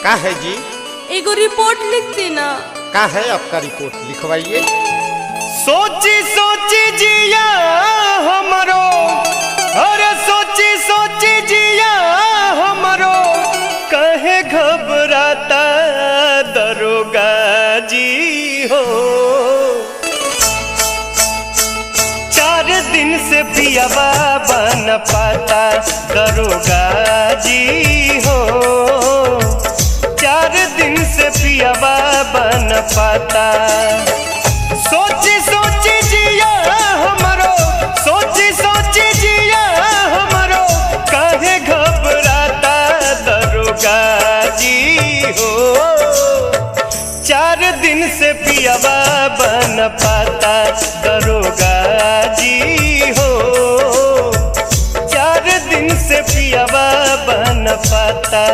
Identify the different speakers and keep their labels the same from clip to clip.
Speaker 1: का है जी?
Speaker 2: एगो रिपोर्ट लिख देना।
Speaker 1: का है आपका रिपोर्ट? लिखवाइए।
Speaker 3: सोची सोची जिया हमरो, अरे सोची सोची जिया हमरो, कहे घबराता दरोगा जी हो। 4 दिन से पियावा बन पाता दरोगा जी हो। 4 दिन से पियावा बन पाता। सोची सोची जिया हमरो, सोची सोची जिया हमरो, काहे घबराता दरोगा जी हो। 4 दिन से पियावा बन पाता दरोगा जी हो। 4 दिन से पियावा बन पाता।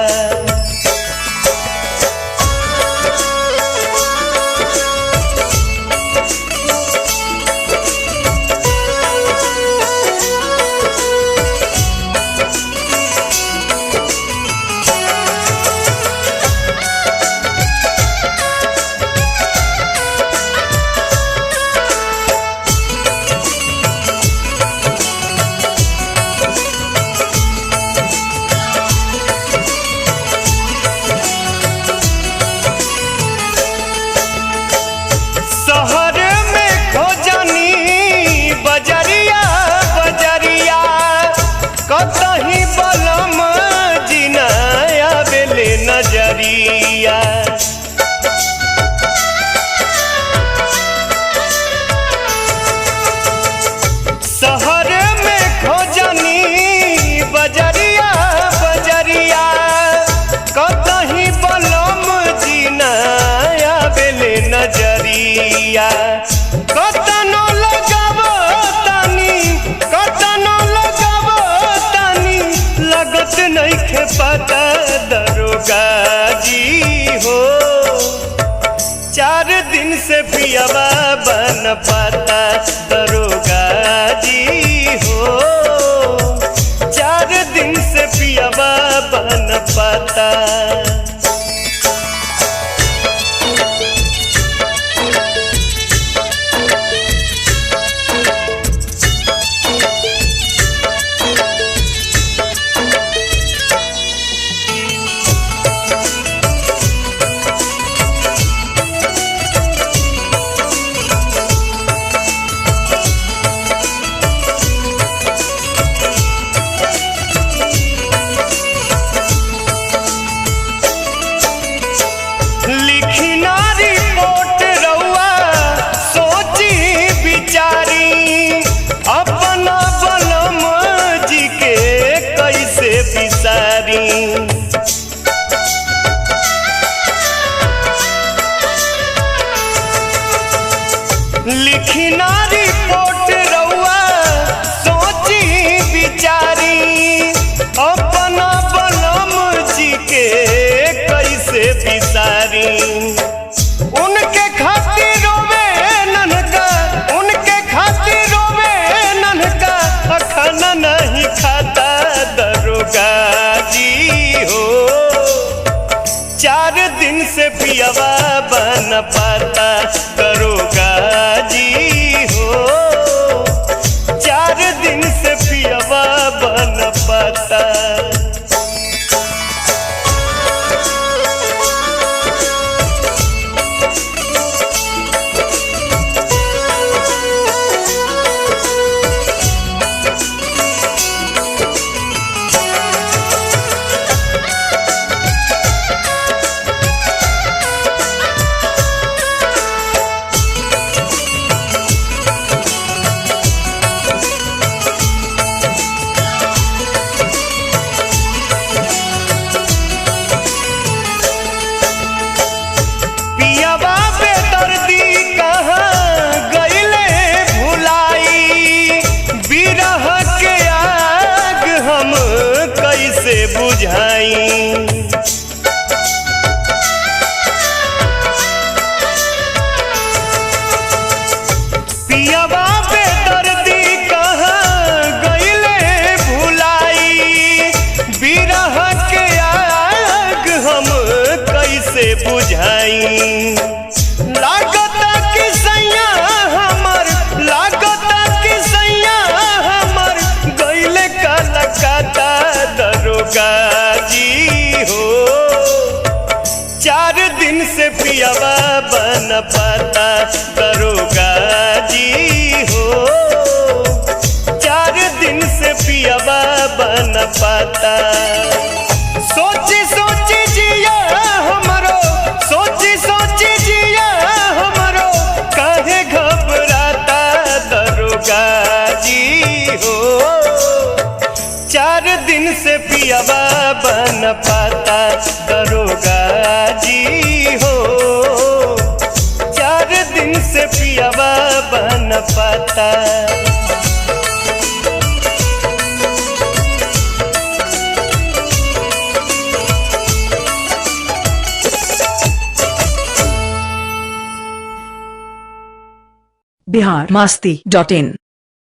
Speaker 3: कतही बलम जिनाया बेले नजरिया। शहर में खोजनी बजरिया बजरिया, कतही बलम जिनाया बेले नजरिया। कतनो लगावो तानी, कतनो लगत नइखे पता दरोगा जी हो। 4 दिन से पियावा बन पाता दरोगा जी हो। 4 दिन से पियावा बन पाता। लिखना रिपोर्ट रउआ सोची विचारी, अपना बलम जी के कैसे बिसारी। लिखना रिपोर्ट रउआ सोची विचारी, अपना बलम जी के कैसे बिसारी। उनके खातिर रोवे ननका, उनके खातिर रोवे ननका, खाना नहीं खाता दरोगा जी हो। 4 दिन से पियावा बन पाता दरोगा जी हो। 4 दिन से पियावा बन पाता। बुझाई पियावा बेदर्दी कहाँ गइले भुलाई, बिरह के आग हम पाता। सोची सोची जिया हमरो, सोची सोची जिया हमरो, काहे घबराता दरोगा जी हो। 4 दिन से पियावा बन पाता दरोगा जी हो। 4 दिन से पियावा बन पाता।
Speaker 4: biharmasti.in